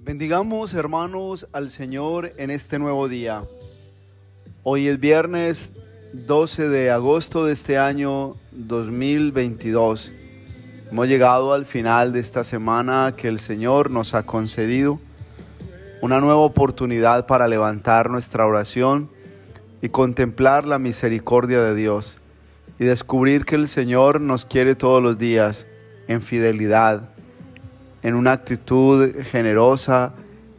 Bendigamos, hermanos, al Señor en este nuevo día. Hoy es viernes 12 de agosto de este año 2022. Hemos llegado al final de esta semana que el Señor nos ha concedido, una nueva oportunidad para levantar nuestra oración y contemplar la misericordia de Dios y descubrir que el Señor nos quiere todos los días en fidelidad, en una actitud generosa,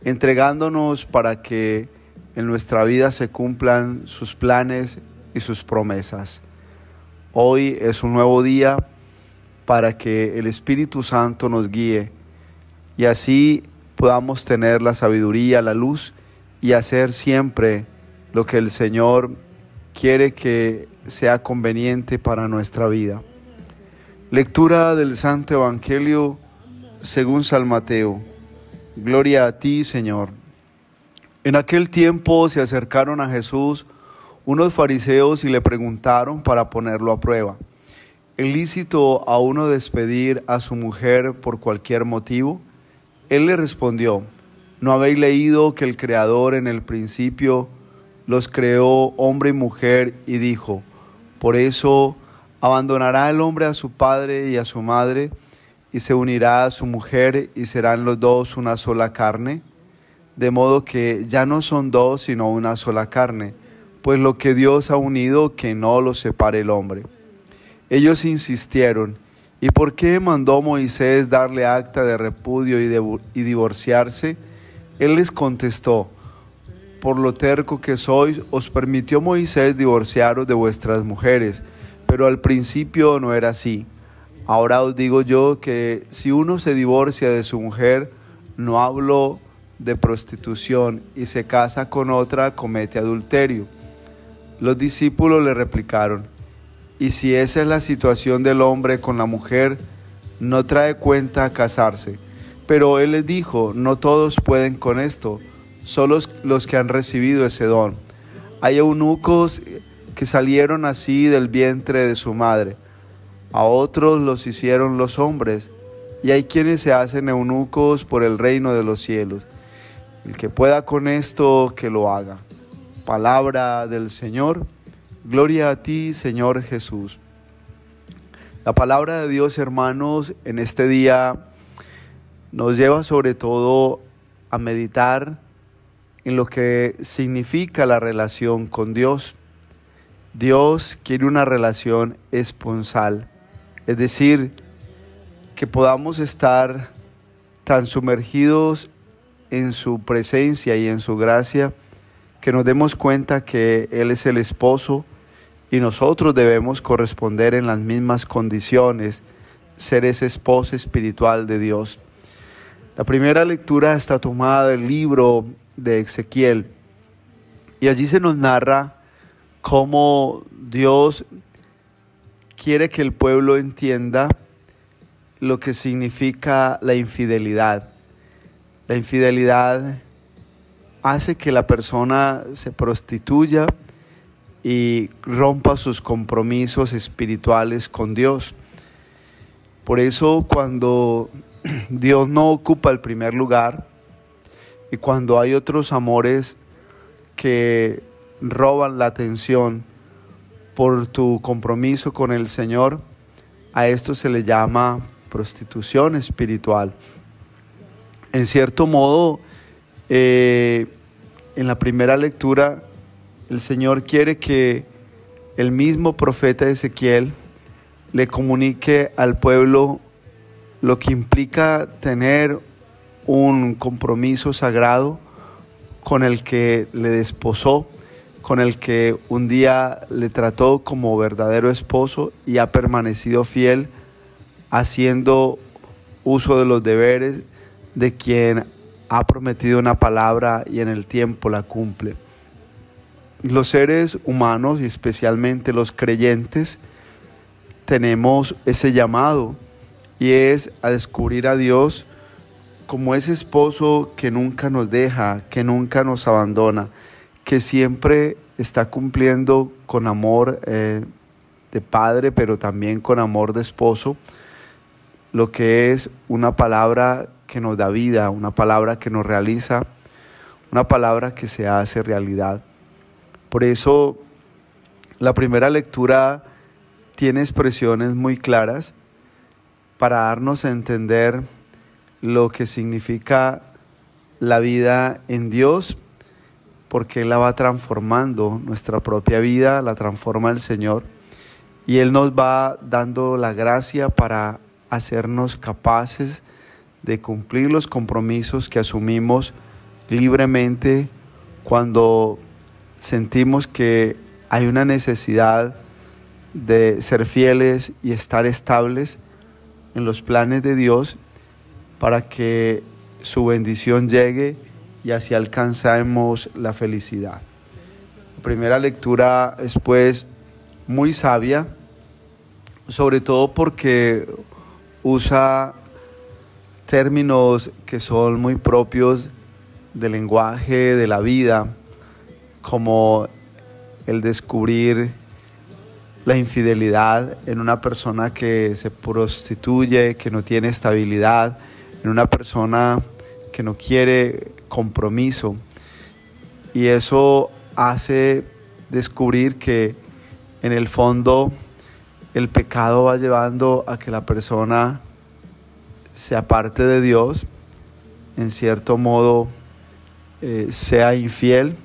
entregándonos para que en nuestra vida se cumplan sus planes y sus promesas. Hoy es un nuevo día para que el Espíritu Santo nos guíe y así podamos tener la sabiduría, la luz y hacer siempre lo que el Señor quiere que sea conveniente para nuestra vida. Lectura del Santo Evangelio según San Mateo. Gloria a ti, Señor. En aquel tiempo se acercaron a Jesús unos fariseos y le preguntaron para ponerlo a prueba: ¿es lícito a uno despedir a su mujer por cualquier motivo? Él le respondió: ¿no habéis leído que el Creador en el principio los creó hombre y mujer y dijo: por eso abandonará el hombre a su padre y a su madre, y se unirá a su mujer, y serán los dos una sola carne? De modo que ya no son dos, sino una sola carne, pues lo que Dios ha unido, que no lo separe el hombre. Ellos insistieron: ¿y por qué mandó Moisés darle acta de repudio y divorciarse? Él les contestó: por lo terco que sois, os permitió Moisés divorciaros de vuestras mujeres, pero al principio no era así. Ahora os digo yo que si uno se divorcia de su mujer, no hablo de prostitución, y se casa con otra, comete adulterio. Los discípulos le replicaron: y si esa es la situación del hombre con la mujer, no trae cuenta casarse. Pero él les dijo: no todos pueden con esto, solo los que han recibido ese don. Hay eunucos que salieron así del vientre de su madre. A otros los hicieron los hombres, y hay quienes se hacen eunucos por el reino de los cielos. El que pueda con esto, que lo haga. Palabra del Señor. Gloria a ti, Señor Jesús. La palabra de Dios, hermanos, en este día nos lleva sobre todo a meditar en lo que significa la relación con Dios. Dios quiere una relación esponsal, es decir, que podamos estar tan sumergidos en su presencia y en su gracia, que nos demos cuenta que Él es el esposo y nosotros debemos corresponder en las mismas condiciones, ser ese esposo espiritual de Dios. La primera lectura está tomada del libro de Ezequiel, y allí se nos narra cómo Dios quiere que el pueblo entienda lo que significa la infidelidad. La infidelidad hace que la persona se prostituya y rompa sus compromisos espirituales con Dios. Por eso, cuando Dios no ocupa el primer lugar y cuando hay otros amores que roban la atención por tu compromiso con el Señor, a esto se le llama prostitución espiritual. En cierto modo, en la primera lectura, el Señor quiere que el mismo profeta Ezequiel le comunique al pueblo lo que implica tener un compromiso sagrado con el que le desposó, con el que un día le trató como verdadero esposo y ha permanecido fiel, haciendo uso de los deberes de quien ha prometido una palabra y en el tiempo la cumple. Los seres humanos, y especialmente los creyentes, tenemos ese llamado, y es a descubrir a Dios como ese esposo que nunca nos deja, que nunca nos abandona, que siempre está cumpliendo con amor de padre, pero también con amor de esposo, lo que es una palabra que nos da vida, una palabra que nos realiza, una palabra que se hace realidad. Por eso la primera lectura tiene expresiones muy claras para darnos a entender lo que significa la vida en Dios, porque Él la va transformando, nuestra propia vida la transforma el Señor, y Él nos va dando la gracia para hacernos capaces de cumplir los compromisos que asumimos libremente cuando sentimos que hay una necesidad de ser fieles y estar estables en los planes de Dios para que su bendición llegue y así alcanzamos la felicidad. La primera lectura es pues muy sabia, sobre todo porque usa términos que son muy propios del lenguaje de la vida, como el descubrir la infidelidad en una persona que se prostituye, que no tiene estabilidad, en una persona que no quiere compromiso. Y eso hace descubrir que en el fondo el pecado va llevando a que la persona se aparte de Dios, en cierto modo sea infiel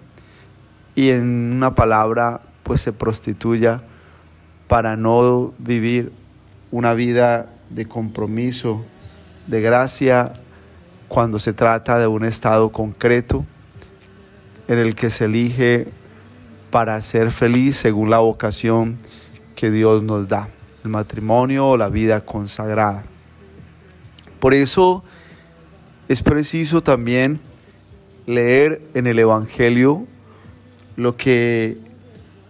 y en una palabra pues se prostituya para no vivir una vida de compromiso, de gracia, cuando se trata de un estado concreto en el que se elige para ser feliz según la vocación que Dios nos da, el matrimonio o la vida consagrada. Por eso es preciso también leer en el Evangelio lo que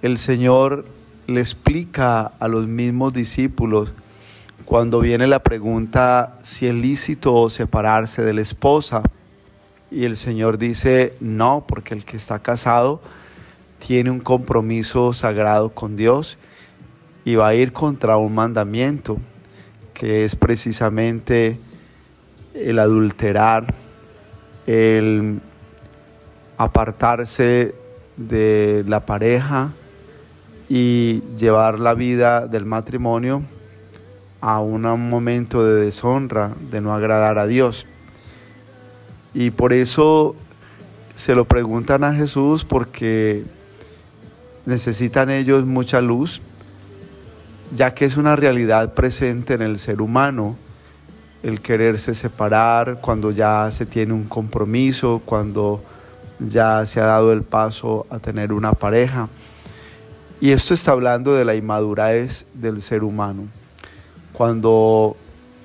el Señor le explica a los mismos discípulos cuando viene la pregunta si es lícito separarse de la esposa. Y el Señor dice no, porque el que está casado tiene un compromiso sagrado con Dios y va a ir contra un mandamiento que es precisamente el adulterar, el apartarse de la pareja y llevar la vida del matrimonio a un momento de deshonra, de no agradar a Dios. Y por eso se lo preguntan a Jesús, porque necesitan ellos mucha luz, ya que es una realidad presente en el ser humano, el quererse separar cuando ya se tiene un compromiso, cuando ya se ha dado el paso a tener una pareja. Y esto está hablando de la inmadurez del ser humano. Cuando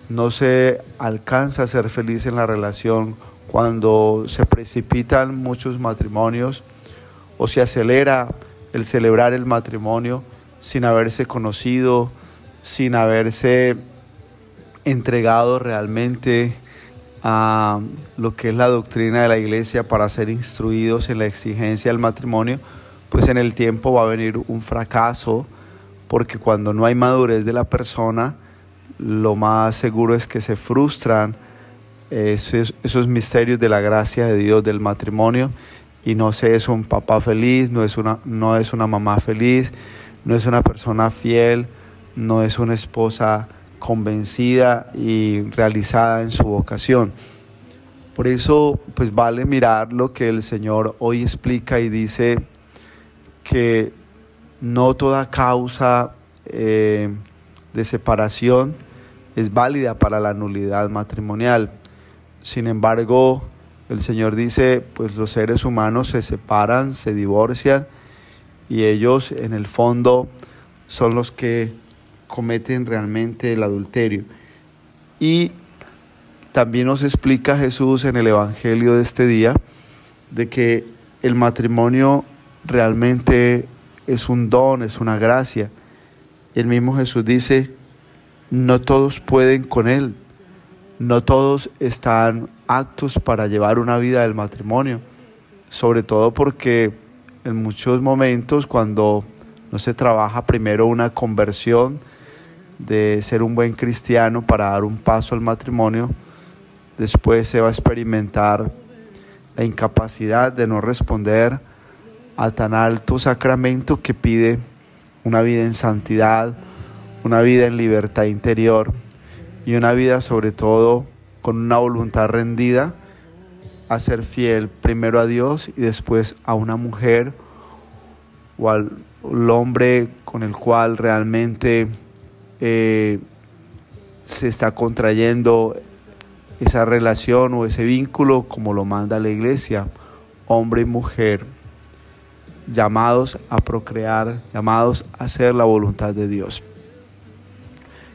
no se alcanza a ser feliz en la relación, cuando se precipitan muchos matrimonios o se acelera el celebrar el matrimonio sin haberse conocido, sin haberse entregado realmente a lo que es la doctrina de la iglesia para ser instruidos en la exigencia del matrimonio, pues en el tiempo va a venir un fracaso, porque cuando no hay madurez de la persona, lo más seguro es que se frustran esos misterios de la gracia de Dios del matrimonio, y no se es un papá feliz, no es una mamá feliz, no es una persona fiel, no es una esposa convencida y realizada en su vocación. Por eso pues vale mirar lo que el Señor hoy explica y dice que no toda causa de separación es válida para la nulidad matrimonial. Sin embargo, el Señor dice, pues los seres humanos se separan, se divorcian, y ellos en el fondo son los que cometen realmente el adulterio. Y también nos explica Jesús en el Evangelio de este día de que el matrimonio realmente es un don, es una gracia. El mismo Jesús dice, no todos pueden con él, no todos están aptos para llevar una vida del matrimonio, sobre todo porque en muchos momentos cuando no se trabaja primero una conversión de ser un buen cristiano para dar un paso al matrimonio, después se va a experimentar la incapacidad de no responder a tan alto sacramento que pide una vida en santidad, una vida en libertad interior y una vida sobre todo con una voluntad rendida a ser fiel primero a Dios y después a una mujer o al hombre con el cual realmente se está contrayendo esa relación o ese vínculo como lo manda la Iglesia, hombre y mujer, llamados a procrear, llamados a hacer la voluntad de Dios.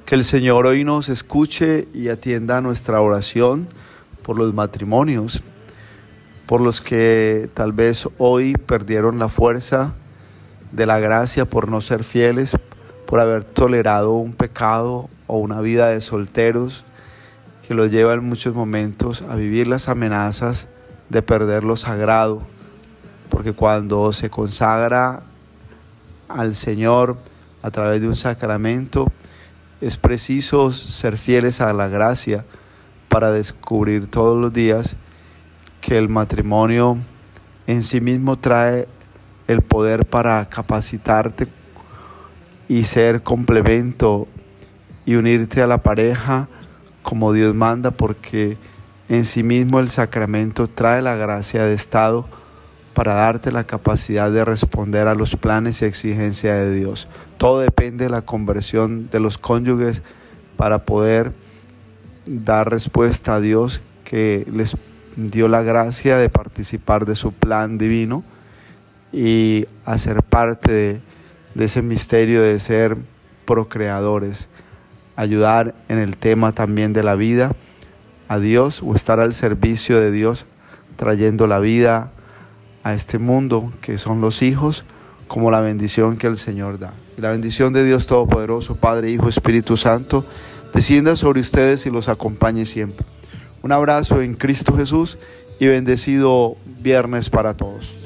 Que el Señor hoy nos escuche y atienda nuestra oración por los matrimonios, por los que tal vez hoy perdieron la fuerza de la gracia por no ser fieles, por haber tolerado un pecado o una vida de solteros que los lleva en muchos momentos a vivir las amenazas de perder lo sagrado, porque cuando se consagra al Señor a través de un sacramento, es preciso ser fieles a la gracia para descubrir todos los días que el matrimonio en sí mismo trae el poder para capacitarte y ser complemento y unirte a la pareja como Dios manda, porque en sí mismo el sacramento trae la gracia de estado para darte la capacidad de responder a los planes y exigencias de Dios. Todo depende de la conversión de los cónyuges para poder dar respuesta a Dios, que les dio la gracia de participar de su plan divino y hacer parte de ese misterio de ser procreadores, ayudar en el tema también de la vida a Dios o estar al servicio de Dios, trayendo la vida a este mundo que son los hijos, como la bendición que el Señor da. Y la bendición de Dios Todopoderoso, Padre, Hijo, Espíritu Santo, descienda sobre ustedes y los acompañe siempre. Un abrazo en Cristo Jesús y bendecido viernes para todos.